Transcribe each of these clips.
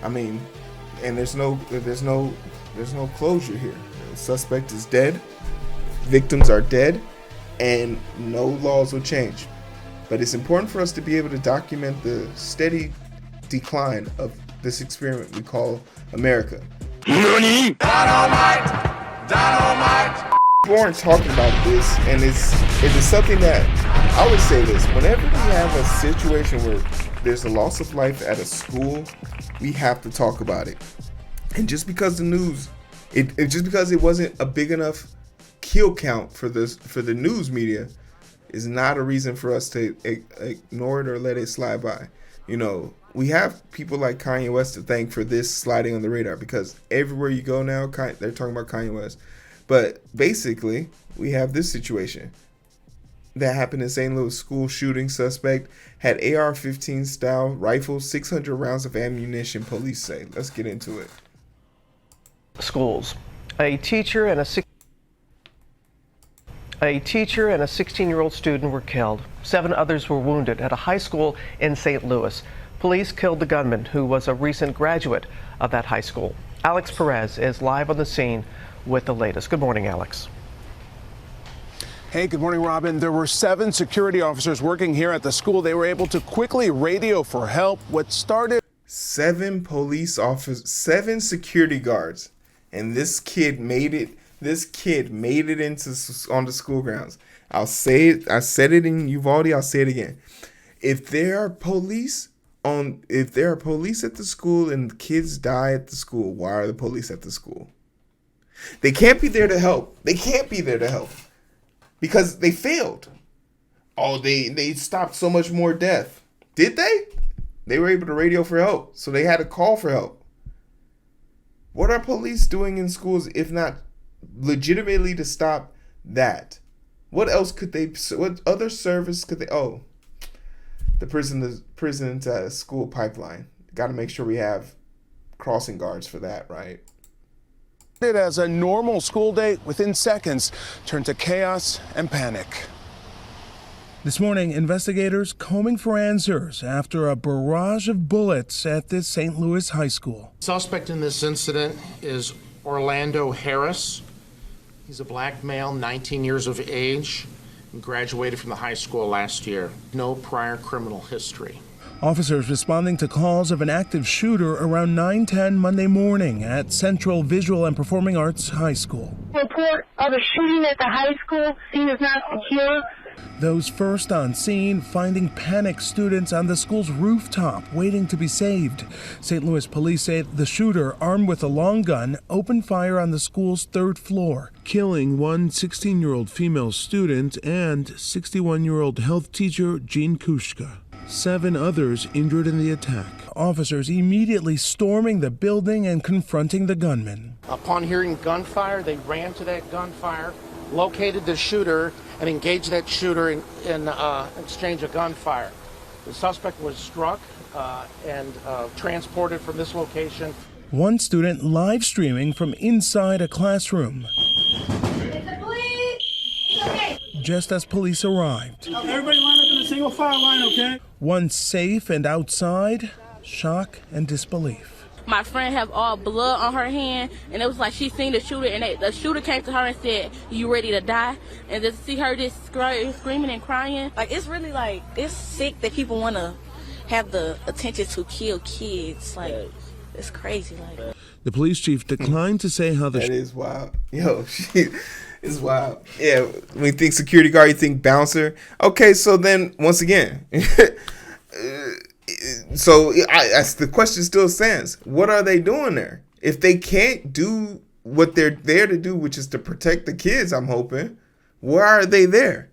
I mean, and there's no closure here. The suspect is dead, victims are dead, and no laws will change. But it's important for us to be able to document the steady decline of this experiment we call America. NANI? Dynamite! People aren't talking about this, and it's something that I always say this: whenever we have a situation where there's a loss of life at a school, we have to talk about it. And just because the news, just because it wasn't a big enough kill count for the news media, is not a reason for us to ignore it or let it slide by. You know, we have people like Kanye West to thank for this sliding on the radar, because everywhere you go now, they're talking about Kanye West. But basically, we have this situation that happened in St. Louis. School shooting suspect had AR-15 style rifle, 600 rounds of ammunition, police say. Let's get into it. Schools. A teacher and a 16-year-old student were killed. 7 others were wounded at a high school in St. Louis. Police killed the gunman, who was a recent graduate of that high school. Alex Perez is live on the scene with the latest. Good morning, Alex. Hey, good morning, Robin. There were 7 security officers working here at the school. They were able to quickly radio for help. What started 7 police officers, 7 security guards, and this kid made it. This kid made it on the school grounds. I'll say it. I said it in Uvalde. I'll say it again. If there are police at the school and kids die at the school, why are the police at the school? They can't be there to help. They can't be there to help because they failed. Oh, they stopped so much more death. Did they? They were able to radio for help, so they had to call for help. What are police doing in schools if not legitimately to stop that? What else could they? What other service could they? Oh, the prison to school pipeline. Got to make sure we have crossing guards for that, right? It as a normal school day within seconds turned to chaos and panic. This morning, investigators combing for answers after a barrage of bullets at this St. Louis high school. Suspect in this incident is Orlando Harris. He's a black male, 19 years of age, and graduated from the high school last year. No prior criminal history. Officers responding to calls of an active shooter around 9:10 Monday morning at Central Visual and Performing Arts High School. Report of a shooting at the high school. Scene is not secure. Those first on scene finding panicked students on the school's rooftop waiting to be saved. St. Louis police say the shooter, armed with a long gun, opened fire on the school's 3rd floor, killing one 16-year-old female student and 61-year-old health teacher Jean Kushka. 7 others injured in the attack. Officers immediately storming the building and confronting the gunman. Upon hearing gunfire, they ran to that gunfire, located the shooter, and engaged that shooter in exchange of gunfire. The suspect was struck and transported from this location. One student live streaming from inside a classroom. It's the police! Okay. Just as police arrived. Everybody line up in a single file line, okay? Once safe and outside, shock and disbelief. My friend have all blood on her hand, and it was like she seen the shooter, and the shooter came to her and said, "You ready to die?" And to see her just screaming and crying, like it's really like it's sick that people want to have the attention to kill kids. Like it's crazy. Like the police chief declined to say how the that is wild. Yo, it's wild. Yeah, when you think security guard, you think bouncer. Okay, so then once again. So the question still stands. What are they doing there? If they can't do what they're there to do, which is to protect the kids, I'm hoping, why are they there?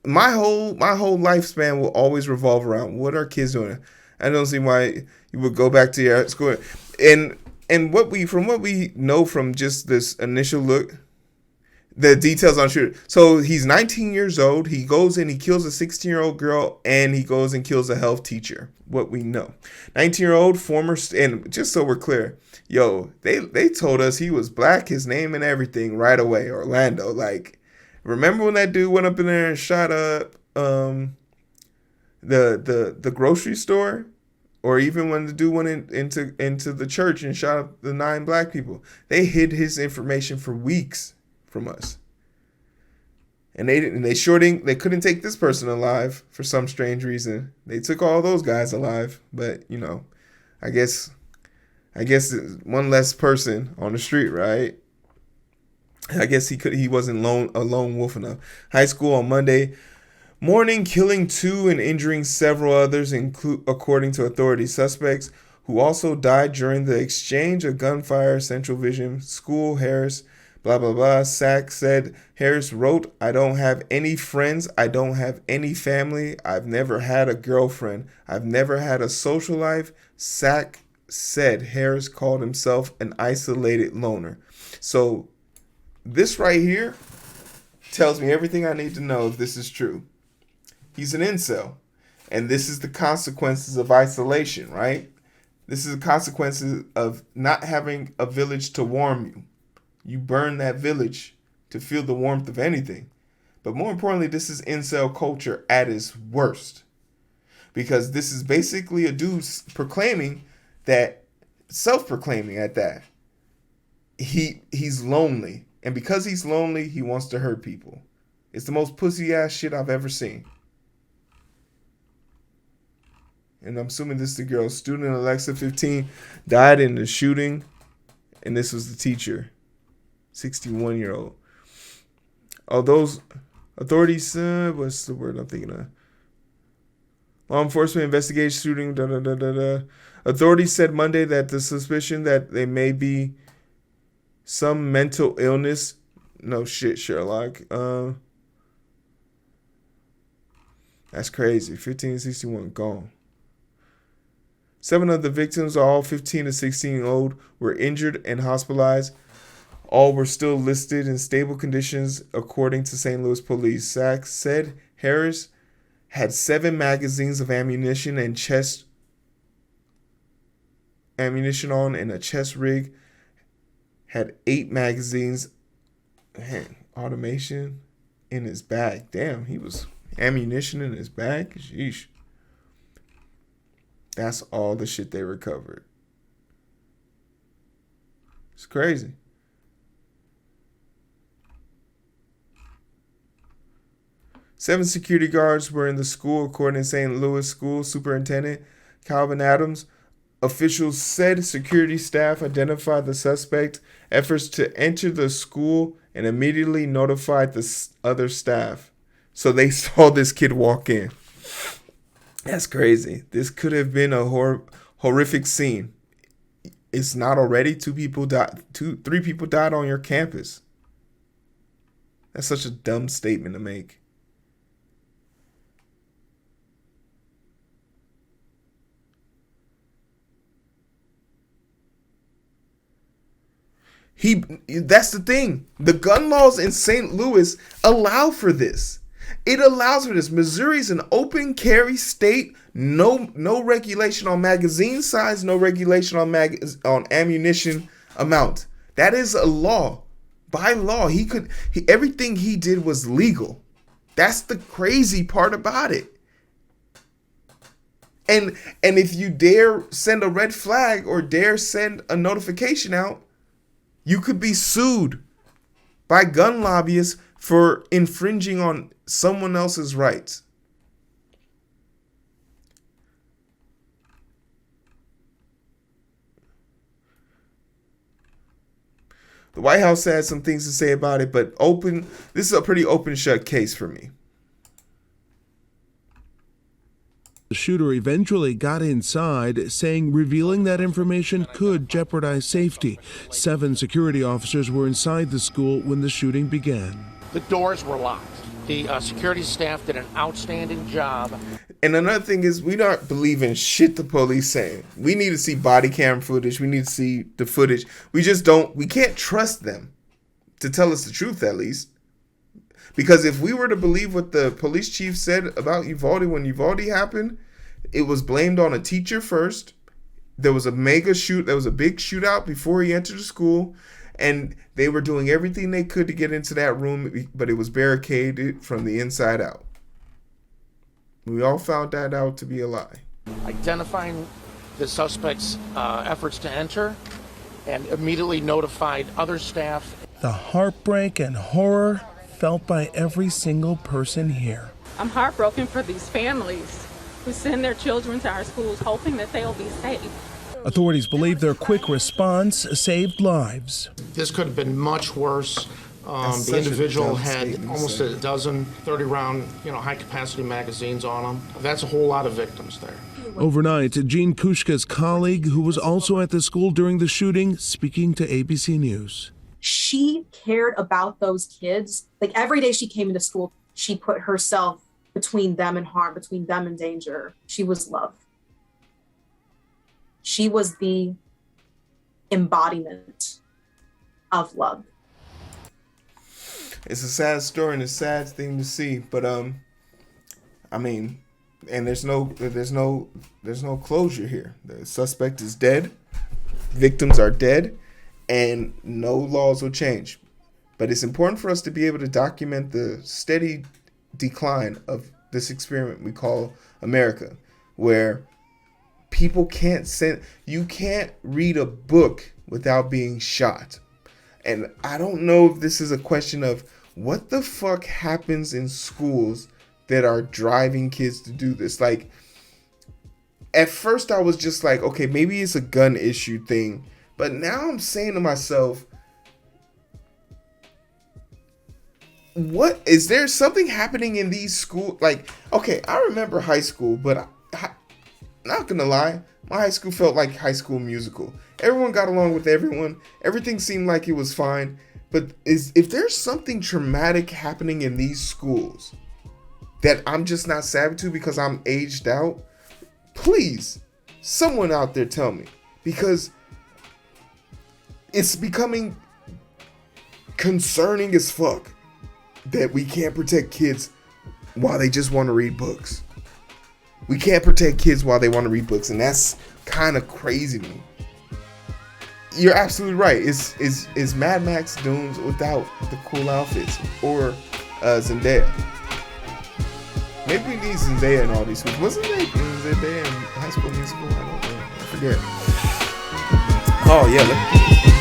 My whole lifespan will always revolve around what are kids doing. I don't see why you would go back to your school. And what we know from just this initial look, the details on shooter. So he's 19 years old. He goes and he kills a 16-year-old girl, and he goes and kills a health teacher. What we know, 19-year-old former, and just so we're clear, yo, they told us he was black, his name and everything right away. Orlando, like, remember when that dude went up in there and shot up the grocery store, Or even when the dude went into the church and shot up the 9 black people, they hid his information for weeks from us. And they couldn't take this person alive for some strange reason. They took all those guys alive, but you know, I guess one less person on the street, right? I guess he wasn't a lone wolf enough. High school on Monday morning, killing 2 and injuring several others, according to authorities. Suspects who also died during the exchange of gunfire. Central Vision School, Harris, blah, blah, blah. Sack said, Harris wrote, I don't have any friends. I don't have any family. I've never had a girlfriend. I've never had a social life. Sack said Harris called himself an isolated loner. So this right here tells me everything I need to know if this is true. He's an incel. And this is the consequences of isolation, right? This is the consequences of not having a village to warm you. You burn that village to feel the warmth of anything. But more importantly, this is incel culture at its worst. Because this is basically a dude proclaiming that, self-proclaiming at that, he's lonely. And because he's lonely, he wants to hurt people. It's the most pussy-ass shit I've ever seen. And I'm assuming this is the girl. Student Alexa, 15, died in the shooting. And this was the teacher, 61-year-old. Although authorities, what's the word I'm thinking of? Law enforcement investigation shooting, Authorities said Monday that the suspicion that they may be some mental illness. No shit, Sherlock. That's crazy. 1561 gone. 7 of the victims, all 15 to 16-year-old, were injured and hospitalized. All were still listed in stable conditions, according to St. Louis police. Sachs said Harris had 7 magazines of ammunition and chest ammunition on and a chest rig. Had 8 magazines, automation in his bag. Damn, he was ammunition in his bag. Sheesh. That's all the shit they recovered. It's crazy. Seven security guards were in the school, according to St. Louis School Superintendent Calvin Adams. Officials said security staff identified the suspect, efforts to enter the school, and immediately notified the other staff. So they saw this kid walk in. That's crazy. This could have been a horrific scene. It's not already 3 people died on your campus. That's such a dumb statement to make. That's the thing. The gun laws in St. Louis allow for this. It allows for this. Missouri's an open carry state. No regulation on magazine size. No regulation on ammunition amount. That is a law. By law, everything he did was legal. That's the crazy part about it. And if you dare send a red flag or dare send a notification out, you could be sued by gun lobbyists for infringing on someone else's rights. The White House had some things to say about it, but this is a pretty open shut case for me. The shooter eventually got inside, saying revealing that information could jeopardize safety. 7 security officers were inside the school when the shooting began. The doors were locked. The security staff did an outstanding job. And another thing is, we don't believe in shit the police saying. We need to see body cam footage. We need to see the footage. We can't trust them to tell us the truth, at least. Because if we were to believe what the police chief said about Uvalde when Uvalde happened, it was blamed on a teacher first. There was a big shootout before he entered the school, and they were doing everything they could to get into that room, but it was barricaded from the inside out. We all found that out to be a lie. Identifying the suspect's efforts to enter and immediately notified other staff. The heartbreak and horror felt by every single person here. I'm heartbroken for these families who send their children to our schools hoping that they'll be safe. Authorities believe their quick response saved lives. This could have been much worse. The individual had almost a dozen 30-round, high-capacity magazines on him. That's a whole lot of victims there. Overnight, Jean Kushka's colleague, who was also at the school during the shooting, speaking to ABC News. She cared about those kids. Like every day she came into school, she put herself between them and harm, between them and danger. She was love. She was the embodiment of love. It's a sad story and a sad thing to see, but I mean, and there's no closure here. The suspect is dead, victims are dead, and no laws will change. But it's important for us to be able to document the steady decline of this experiment we call America, where people you can't read a book without being shot. And I don't know if this is a question of what the fuck happens in schools that are driving kids to do this. Like, at first I was just like, okay, maybe it's a gun issue thing. But now I'm saying to myself, what is there something happening in these schools? Like, okay, I remember high school, but not gonna lie, my high school felt like High School Musical. Everyone got along with everyone. Everything seemed like it was fine. But if there's something traumatic happening in these schools that I'm just not savvy to because I'm aged out, please, someone out there tell me. Because it's becoming concerning as fuck that we can't protect kids while they just want to read books. We can't protect kids while they want to read books, and that's kind of crazy to me. You're absolutely right. It's Mad Max Dunes without the cool outfits, or Zendaya. Maybe we need Zendaya in all these schools. Wasn't there Zendaya in High School Musical? I don't know. I forget. Oh yeah.